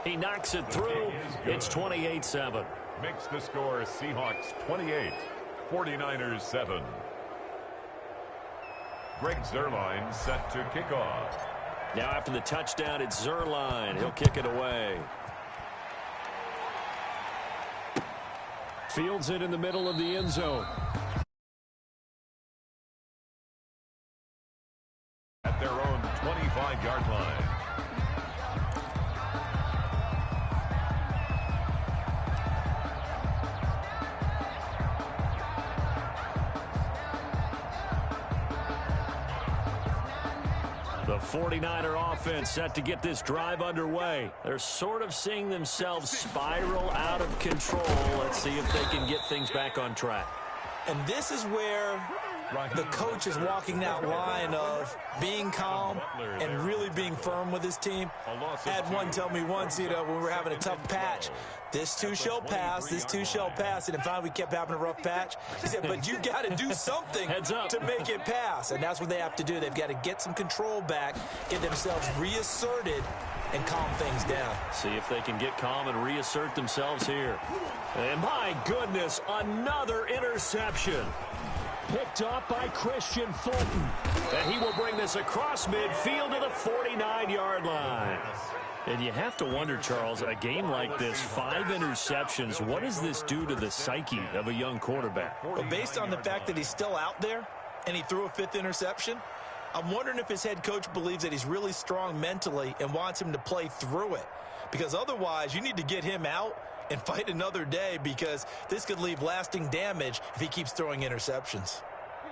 He knocks it through. It's 28-7. Makes the score Seahawks 28, 49ers 7. Greg Zuerlein set to kick off. Now after the touchdown, it's Zuerlein. He'll kick it away. Fields it in the middle of the end zone. At their own 25-yard line. The 49er offense set to get this drive underway. They're sort of seeing themselves spiral out of control. Let's see if they can get things back on track. And this is where the coach is walking that line of being calm and really being firm with his team. I had one tell me once, when we were having a tough patch, this too shall pass, this too shall pass. And finally we kept having a rough patch. He said, but you got to do something to make it pass. And that's what they have to do. They've got to get some control back, get themselves reasserted, and calm things down. See if they can get calm and reassert themselves here. And my goodness, another interception. Picked up by Christian Fulton. And he will bring this across midfield to the 49-yard line. And you have to wonder, Charles, a game like this, 5 interceptions, what does this do to the psyche of a young quarterback? Well, based on the fact that he's still out there and he threw a 5th interception, I'm wondering if his head coach believes that he's really strong mentally and wants him to play through it. Because otherwise, you need to get him out and fight another day, because this could leave lasting damage if he keeps throwing interceptions.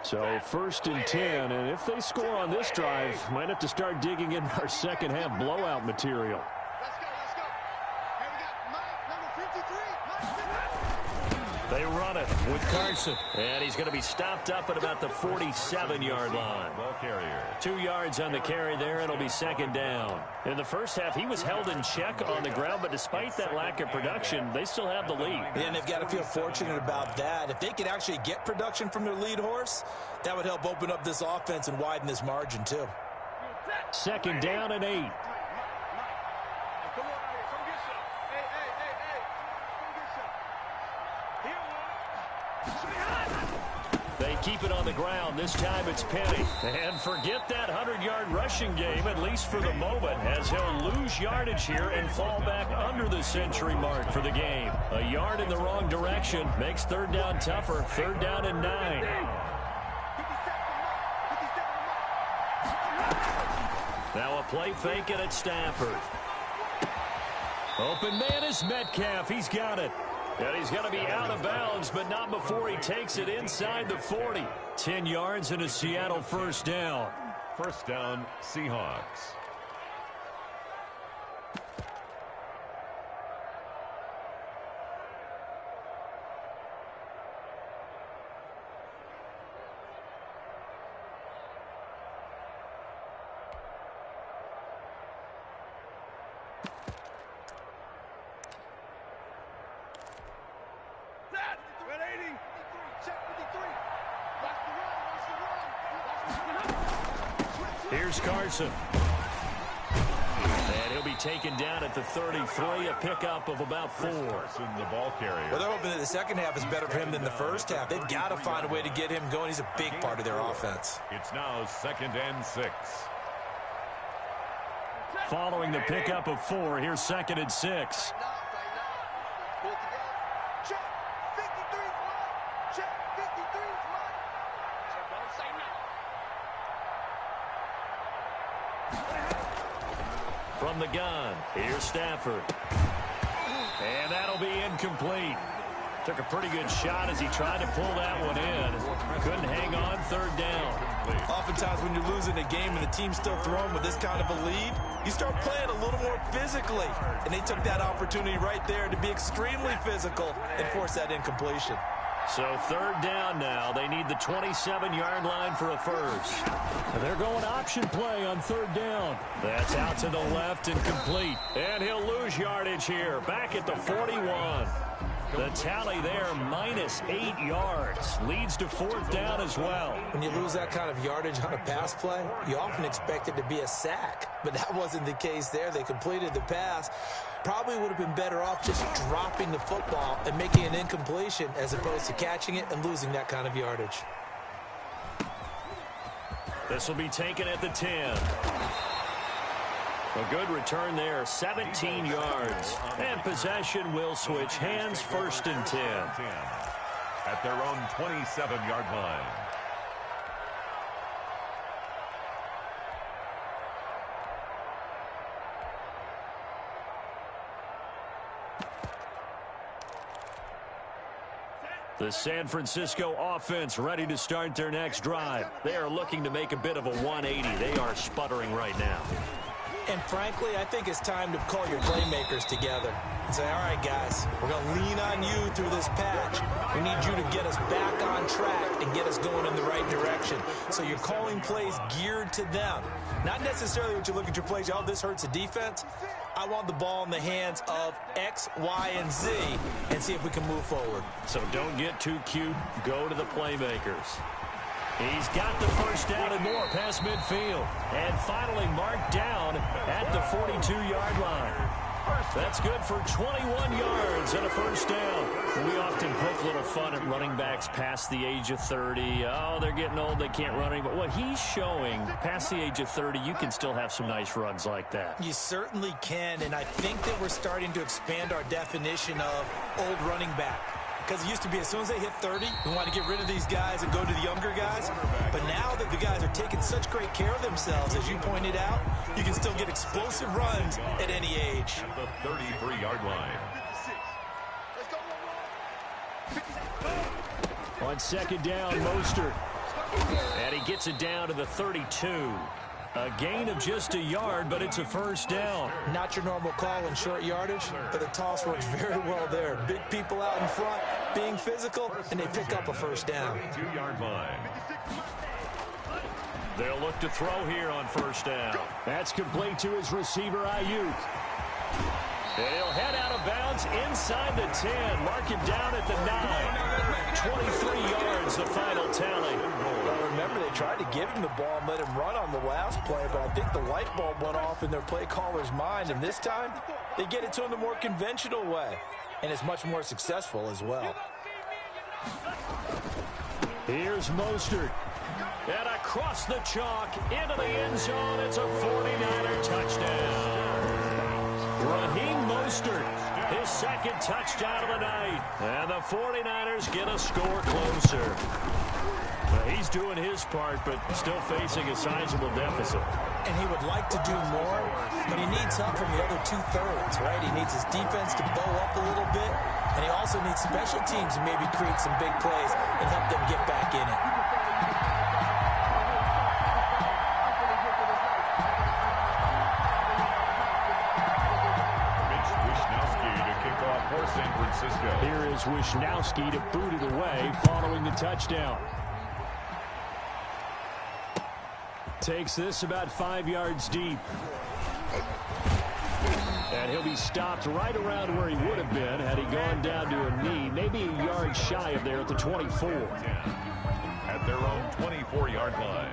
So 1st and 10, and if they score on this drive, might have to start digging in our second half blowout material. Let's go. Here we got Mike, number 53. They run it with Carson. And he's going to be stopped up at about the 47-yard line. Ball carrier. 2 yards on the carry there. It'll be second down. In the first half, he was held in check on the ground, but despite that lack of production, they still have the lead. And they've got to feel fortunate about that. If they could actually get production from their lead horse, that would help open up this offense and widen this margin too. Second down and 8. They keep it on the ground. This time it's Penny. And forget that 100-yard rushing game, at least for the moment, as he'll lose yardage here and fall back under the century mark for the game. A yard in the wrong direction makes 3rd down tougher. 3rd down and 9. Now a play fake, and it's Stafford. Open man is Metcalf. He's got it. And he's going to be out of bounds, but not before he takes it inside the 40. 10 yards and a Seattle 1st down. 1st down, Seahawks. Here's Carson. And he'll be taken down at the 33, a pickup of about 4. The ball carrier. Well, they're hoping that the second half is better for him than the first half. They've got to find a way to get him going. He's a big part of their offense. It's now 2nd and 6. Following the pickup of 4, here's 2nd and 6. From the gun, here's Stafford. And that'll be incomplete. Took a pretty good shot as he tried to pull that one in. Couldn't hang on. 3rd down. Oftentimes when you're losing a game and the team's still throwing with this kind of a lead, you start playing a little more physically. And they took that opportunity right there to be extremely physical and force that incompletion. So 3rd down now. They need the 27-yard line for a 1st. They're going option play on 3rd down. That's out to the left and complete. And he'll lose yardage here. Back at the 41. The tally there, -8 yards. Leads to 4th down as well. When you lose that kind of yardage on a pass play, you often expect it to be a sack. But that wasn't the case there. They completed the pass. probably would have been better off just dropping the football and making an incompletion as opposed to catching it and losing that kind of yardage. This will be taken at the 10. A good return there, 17 yards. And possession will switch hands, 1st and 10. At their own 27-yard line. The San Francisco offense ready to start their next drive. They are looking to make a bit of a 180. They are sputtering right now. And frankly, I think it's time to call your playmakers together and say, all right, guys, we're going to lean on you through this patch. We need you to get us back on track and get us going in the right direction. So you're calling plays geared to them. Not necessarily when you look at your plays, oh, this hurts the defense. I want the ball in the hands of X, Y, and Z and see if we can move forward. So don't get too cute. Go to the playmakers. He's got the first down and more past midfield. And finally marked down at the 42-yard line. That's good for 21 yards and a first down. We often poke a little fun at running backs past the age of 30. Oh, they're getting old, they can't run anymore. What he's showing, past the age of 30, you can still have some nice runs like that. You certainly can, and I think that we're starting to expand our definition of old running back. Because it used to be as soon as they hit 30, we want to get rid of these guys and go to the younger guys. But now that the guys are taking such great care of themselves, as you pointed out, you can still get explosive runs at any age. At the 33-yard line. On 2nd down, Mostert. And he gets it down to the 32. A gain of just a yard, but it's a first down. Not your normal call in short yardage, but the toss works very well there. Big people out in front, being physical, and they pick up a first down. 2-yard line. They'll look to throw here on first down. That's complete to his receiver, Ayuk. And he'll head out of bounds inside the 10. Mark him down at the 9. 23 yards, the final tally. Well, remember, they tried to give him the ball and let him run on the last play, but I think the light bulb went off in their play caller's mind, and this time they get it to him the more conventional way, and it's much more successful as well. Here's Mostert. And across the chalk into the end zone. It's a 49er touchdown. Raheem Mostert, his 2nd touchdown of the night. And the 49ers get a score closer. He's doing his part, but still facing a sizable deficit. And he would like to do more, but he needs help from the other 2/3, right? He needs his defense to bow up a little bit, and he also needs special teams to maybe create some big plays and help them get back in it. San Francisco. Here is Wisnowski to boot it away following the touchdown. Takes this about 5 yards deep. And he'll be stopped right around where he would have been had he gone down to a knee, maybe a yard shy of there at the 24. At their own 24-yard line.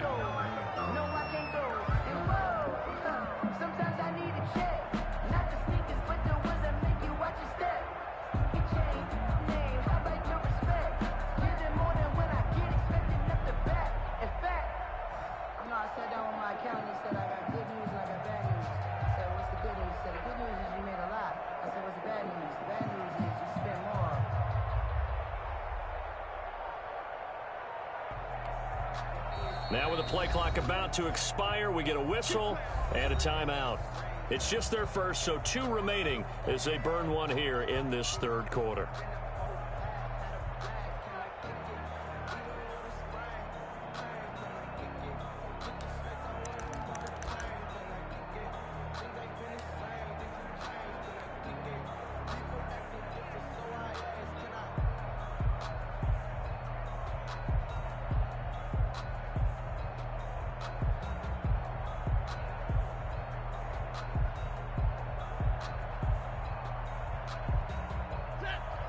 Now with the play clock about to expire, we get a whistle and a timeout. It's just their first, so 2 remaining as they burn one here in this 3rd quarter.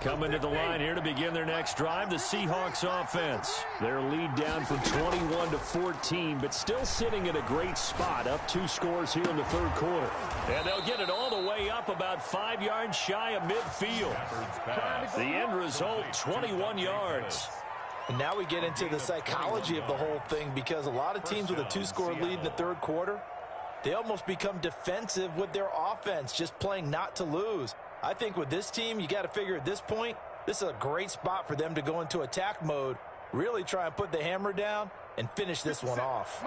Coming to the line here to begin their next drive, the Seahawks offense. Their lead down from 21-14, but still sitting at a great spot, up 2 scores here in the third quarter. And they'll get it all the way up about 5 yards shy of midfield. The end result, 21 yards. And now we get into the psychology of the whole thing, because a lot of teams with a 2-score lead in the third quarter, they almost become defensive with their offense, just playing not to lose. I think with this team, you got to figure at this point, this is a great spot for them to go into attack mode, really try and put the hammer down and finish this one off.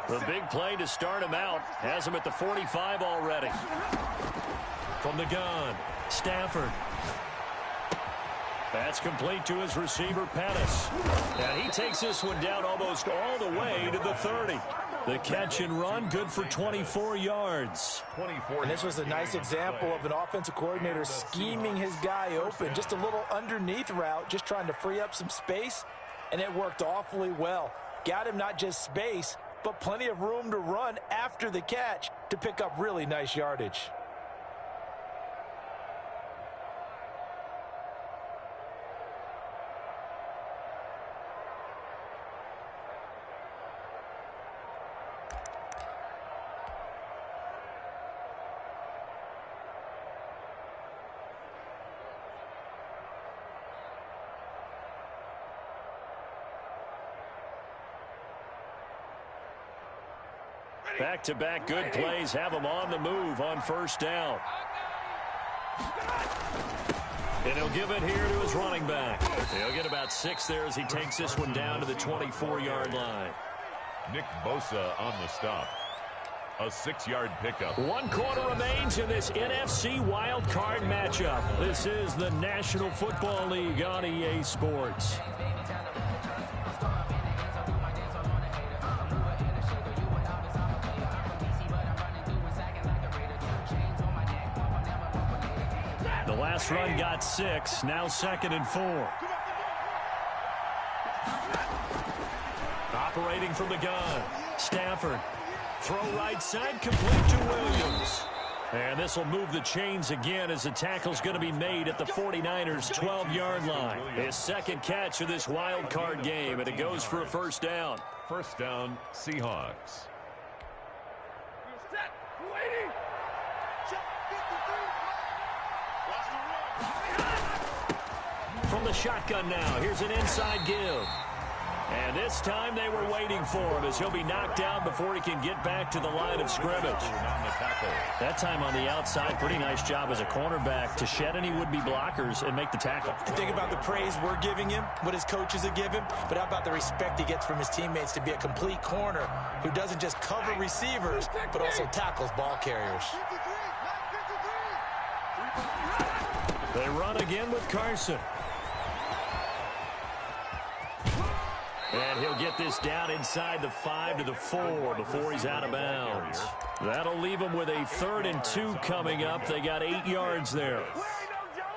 The big play to start him out has him at the 45 already. From the gun, Stafford. That's complete to his receiver, Pettis. And he takes this one down almost all the way to the 30. The catch and run, good for 24 yards. And this was a nice example of an offensive coordinator scheming his guy open. Just a little underneath route, just trying to free up some space, and it worked awfully well. Got him not just space, but plenty of room to run after the catch to pick up really nice yardage. Back-to-back good plays have him on the move on first down. And he'll give it here to his running back. He'll get about 6 there as he takes this one down to the 24-yard line. Nick Bosa on the stop. A 6-yard pickup. 1 quarter remains in this NFC wild card matchup. This is the National Football League on EA Sports. The last run got 6, now 2nd and 4. Operating from the gun, Stafford. Throw right side, complete to Williams. And this will move the chains again as the tackle's going to be made at the 49ers' 12-yard line. His 2nd catch of this wild card game, and it goes for a first down. First down, Seahawks. From the shotgun now, here's an inside give. And this time they were waiting for him as he'll be knocked down before he can get back to the line of scrimmage. That time on the outside, pretty nice job as a cornerback to shed any would-be blockers and make the tackle. Think about the praise we're giving him, what his coaches have given, but how about the respect he gets from his teammates to be a complete corner who doesn't just cover receivers, but also tackles ball carriers. They run again with Carson. And he'll get this down inside the 5 to the 4 before he's out of bounds. That'll leave him with a 3rd and 2 coming up. They got 8 yards there.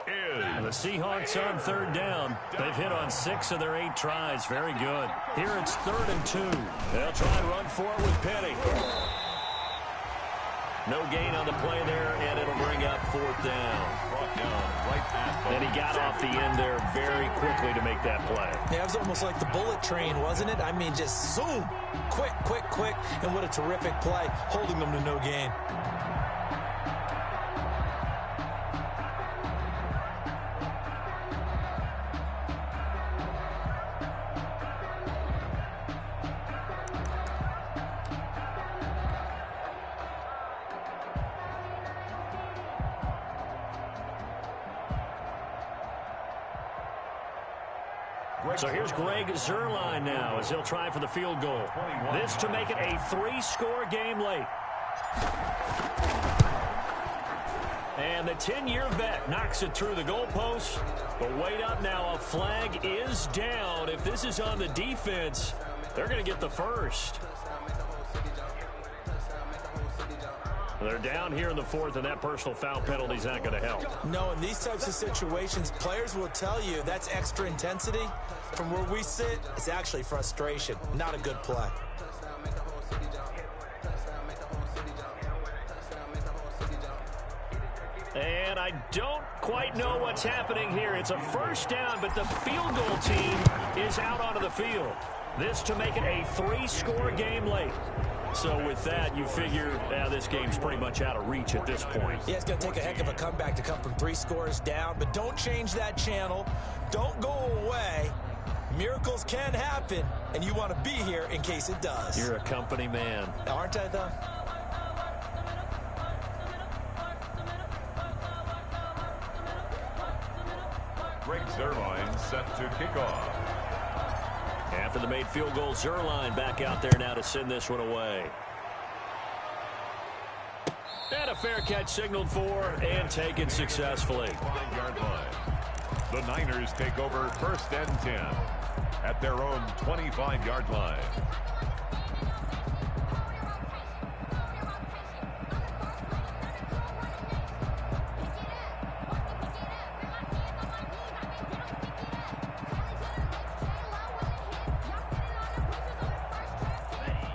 And the Seahawks on 3rd down. They've hit on 6 of their 8 tries. Very good. Here it's 3rd and 2. They'll try and run for it with Penny. No gain on the play there, and it'll bring up 4th down. And he got off the end there very quickly to make that play. Yeah, it was almost like the bullet train, wasn't it? I mean, just zoom. Quick, quick, quick. And what a terrific play, holding them to no gain. So here's Greg Zuerlein now as he'll try for the field goal. This to make it a 3-score game late. And the 10-year vet knocks it through the goalpost. But wait up now, a flag is down. If this is on the defense, they're going to get the first. They're down here in the 4th, and that personal foul penalty is not going to help. No, in these types of situations, players will tell you that's extra intensity. From where we sit, it's actually frustration, not a good play. And I don't quite know what's happening here. It's a first down, but the field goal team is out onto the field. This to make it a 3-score game late. So with that, you figure this game's pretty much out of reach at this point. Yeah, it's going to take a heck of a comeback to come from 3 scores down, but don't change that channel. Don't go away. Miracles can happen, and you want to be here in case it does. You're a company man. Aren't I, though? Greg Zuerlein set to kick off. After the made field goal, Zuerlein back out there now to send this one away. And a fair catch signaled for and taken successfully. 5-yard line. The Niners take over 1st and 10 at their own 25-yard line.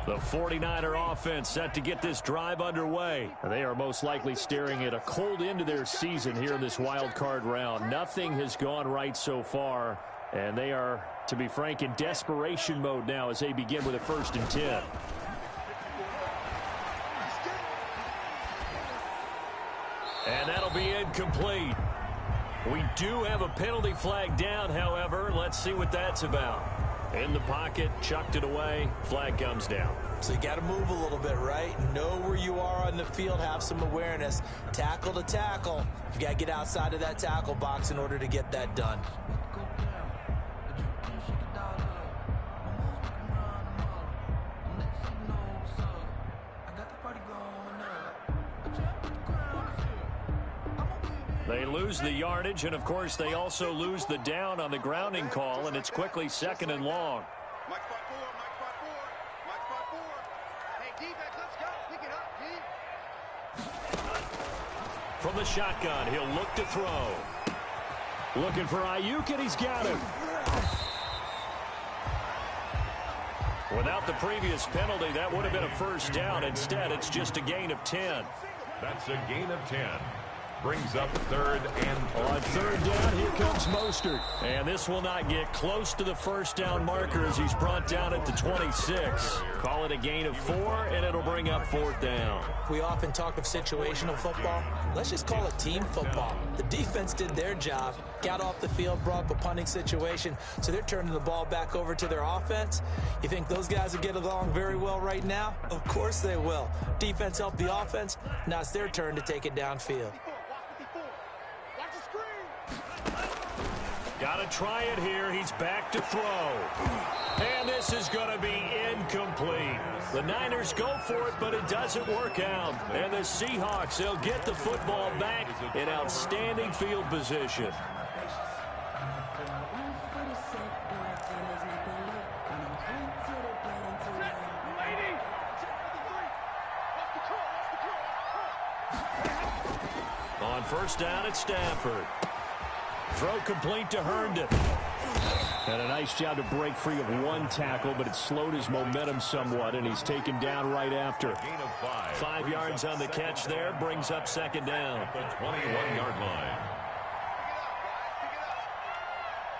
The 49er offense set to get this drive underway. They are most likely staring at a cold end to their season here in this wild card round. Nothing has gone right so far, and they are, to be frank, in desperation mode now as they begin with a 1st and 10. And that'll be incomplete. We do have a penalty flag down, however. Let's see what that's about. In the pocket, chucked it away, flag comes down. So you got to move a little bit, right? Know where you are on the field, have some awareness. Tackle to tackle. You got to get outside of that tackle box in order to get that done. They lose the yardage, and of course they also lose the down on the grounding call, and it's quickly 2nd and long. Mike spot 4, Mike spot 4, Mike spot 4. Hey, defense, let's go. Pick it up, D. From the shotgun, he'll look to throw. Looking for Ayuk, and he's got him. Without the previous penalty, that would have been a 1st down. Instead, it's just a gain of 10. That's a gain of 10. Brings up 3rd and 13. On 3rd down, here comes Mostert. And this will not get close to the 1st down marker as he's brought down at the 26. Call it a gain of 4, and it'll bring up 4th down. We often talk of situational football. Let's just call it team football. The defense did their job, got off the field, brought up a punting situation, so they're turning the ball back over to their offense. You think those guys will get along very well right now? Of course they will. Defense helped the offense. Now it's their turn to take it downfield. Got to try it here. He's back to throw. And this is going to be incomplete. The Niners go for it, but it doesn't work out. And the Seahawks, they'll get the football back in outstanding field position. On 1st down, it's Stafford. Throw complete to Herndon. And a nice job to break free of one tackle, but it slowed his momentum somewhat, and he's taken down right after. Gain of 5. 5 yards on the catch there, brings up 2nd down. The 21-yard line.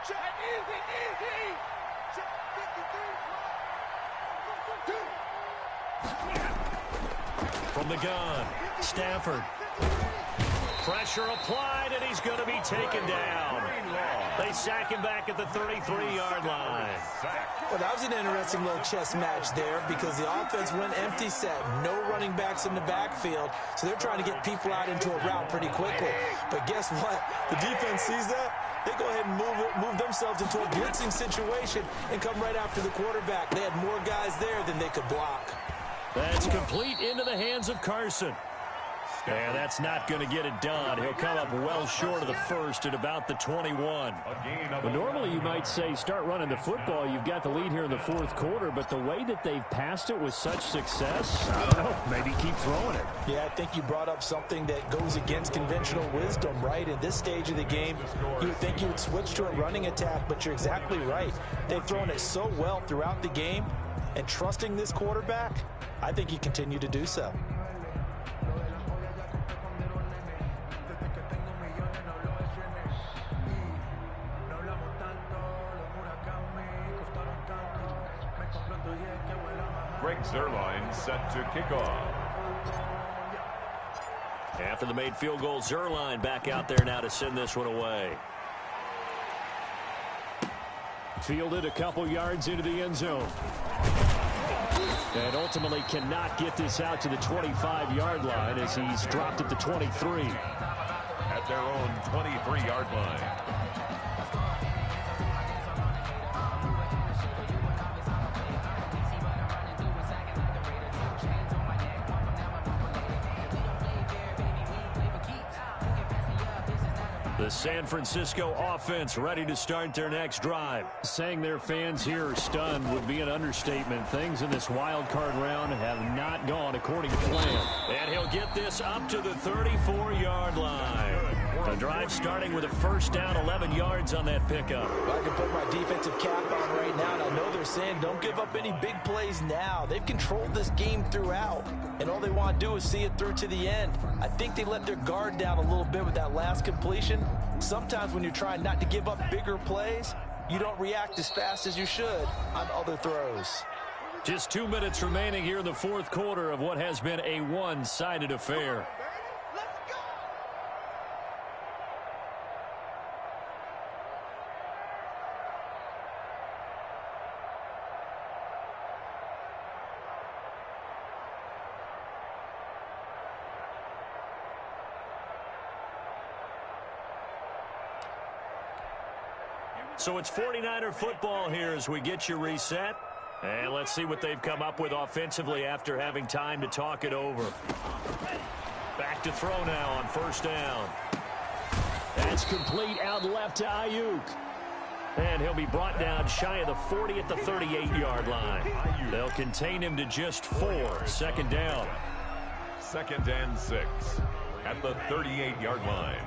Check, easy. Check, 53. From the gun, Stafford. Pressure applied, and he's going to be taken down. They sack him back at the 33-yard line. Well, that was an interesting little chess match there because the offense went empty set. No running backs in the backfield, so they're trying to get people out into a route pretty quickly. But guess what? The defense sees that. They go ahead and move themselves into a blitzing situation and come right after the quarterback. They had more guys there than they could block. That's complete into the hands of Carson. And that's not going to get it done. He'll come up well short of the 1st at about the 21. But normally you might say start running the football. You've got the lead here in the 4th quarter, but the way that they've passed it with such success, I don't know, maybe keep throwing it. Yeah, I think you brought up something that goes against conventional wisdom, right? In this stage of the game, you would think you would switch to a running attack, but you're exactly right. They've thrown it so well throughout the game, and trusting this quarterback, I think you continue to do so. Greg Zuerlein set to kick off. After the made field goal, Zuerlein back out there now to send this one away. Fielded a couple yards into the end zone. And ultimately cannot get this out to the 25-yard line as he's dropped at the 23. At their own 23-yard line. The San Francisco offense ready to start their next drive. Saying their fans here are stunned would be an understatement. Things in this wild card round have not gone according to plan. And he'll get this up to the 34-yard line. The drive starting with a first down, 11 yards on that pickup. I can put my defensive cap on right now, and I know they're saying don't give up any big plays now. They've controlled this game throughout, and all they want to do is see it through to the end. I think they let their guard down a little bit with that last completion. Sometimes when you're trying not to give up bigger plays, you don't react as fast as you should on other throws. Just 2 minutes remaining here in the fourth quarter of what has been a one-sided affair. So it's 49er football here as we get you reset. And let's see what they've come up with offensively after having time to talk it over. Back to throw now on first down. That's complete out left to Ayuk. And he'll be brought down shy of the 40 at the 38-yard line. They'll contain him to just 4. Second down. 2nd and 6 at the 38-yard line.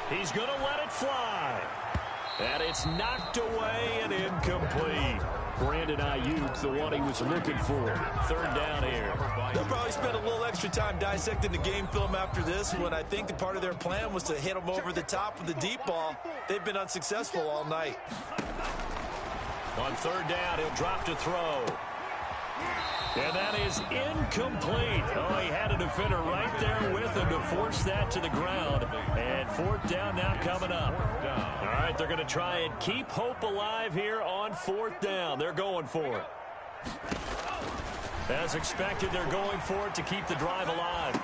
He's going to let it fly. And it's knocked away and incomplete. Brandon Ayuk, the one he was looking for. Third down here. They'll probably spend a little extra time dissecting the game film after this one. I think that part of their plan was to hit them over the top with the deep ball. They've been unsuccessful all night. On third down, he'll drop to throw. And that is incomplete. Oh, he had a defender right there with him to force that to the ground. And fourth down now coming up. All right, they're going to try and keep hope alive here on fourth down. They're going for it. As expected, they're going for it to keep the drive alive.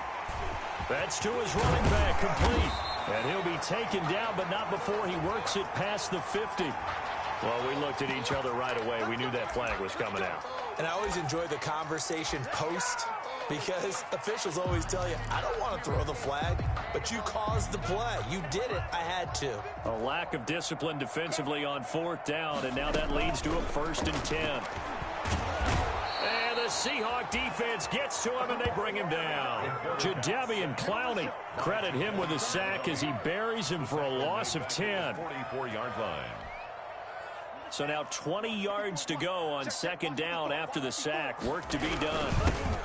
That's to his running back, complete. And he'll be taken down, but not before he works it past the 50. Well, we looked at each other right away. We knew that flag was coming out. And I always enjoy the conversation post because officials always tell you, I don't want to throw the flag, but you caused the play. You did it. I had to. A lack of discipline defensively on fourth down, and now that leads to a 1st and 10. And the Seahawk defense gets to him, and they bring him down. Jadeveon Clowney, credit him with a sack as he buries him for a loss of 10. 44-yard line. So now 20 yards to go on second down after the sack. Work to be done.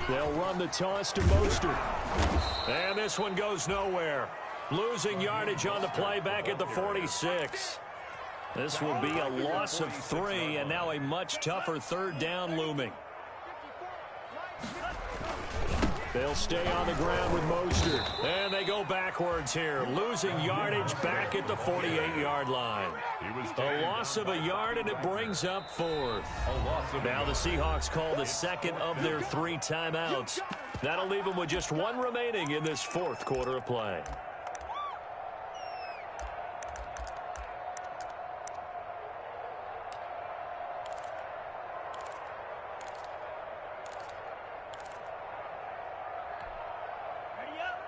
They'll run the toss to Mostert. And this one goes nowhere. Losing yardage on the play back at the 46. This will be a loss of 3, and now a much tougher third down looming. They'll stay on the ground with Mostert. And they go backwards here. Losing yardage back at the 48-yard line. A loss of a yard, and it brings up 4th. Now the Seahawks call the second of their 3 timeouts. That'll leave them with just 1 remaining in this fourth quarter of play.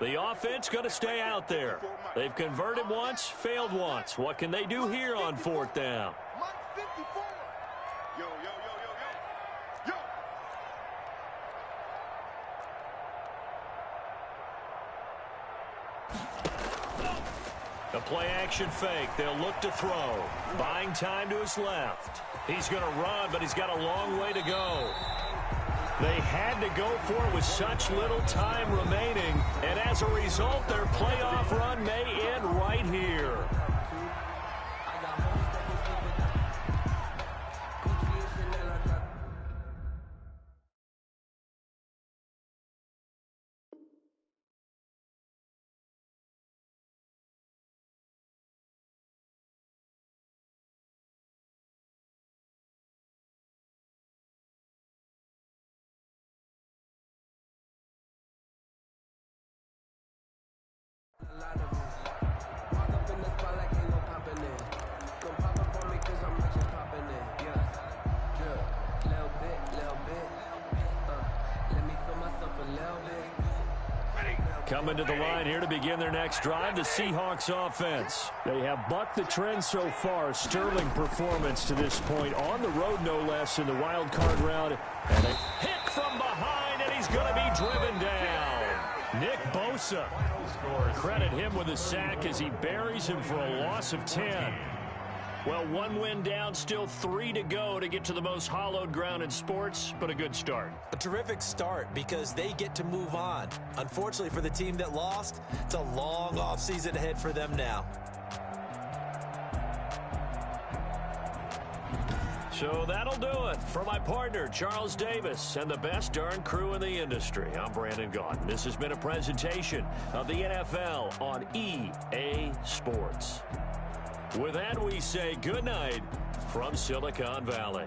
The offense going to stay out there. They've converted once, failed once. What can they do here on fourth down? Yo, yo, yo, yo, yo. Yo. The play action fake. They'll look to throw. Buying time to his left. He's going to run, but he's got a long way to go. They had to go for it with such little time remaining, and as a result, their playoff run may end right here. Coming to the line here to begin their next drive, the Seahawks offense. They have bucked the trend so far. Sterling performance to this point. On the road, no less, in the wild card round. And a hit from behind, and he's going to be driven down. Nick Bosa. Credit him with a sack as he buries him for a loss of 10. Well, one win down, still 3 to go to get to the most hallowed ground in sports, but a good start. A terrific start because they get to move on. Unfortunately for the team that lost, it's a long offseason ahead for them now. So that'll do it for my partner, Charles Davis, and the best darn crew in the industry. I'm Brandon Gaudin. This has been a presentation of the NFL on EA Sports. With that, we say good night from Silicon Valley.